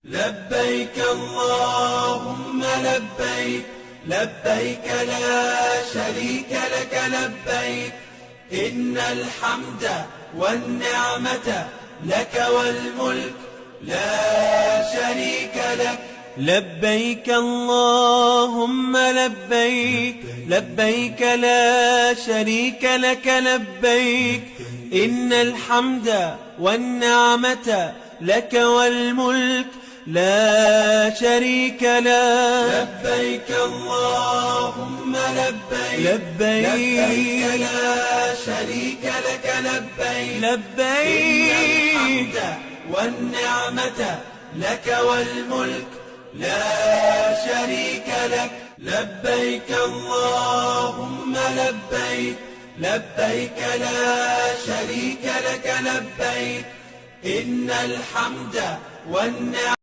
لبيك اللهم لبيك، لبيك لا شريك لك لبيك، إن الحمد والنعمة لك والملك لا شريك لك. لبيك اللهم لبيك، لبيك لا شريك لك لبيك، إن الحمد والنعمة لك والملك لا شريك لك. لبيك اللهم لبيك، لبيك لا شريك لك لبيك، لبيك إن الحمد والنعمة لك والملك لا شريك لك. لبيك اللهم لبيك، لبيك لا شريك لك لبيك، إن الحمد والنعمة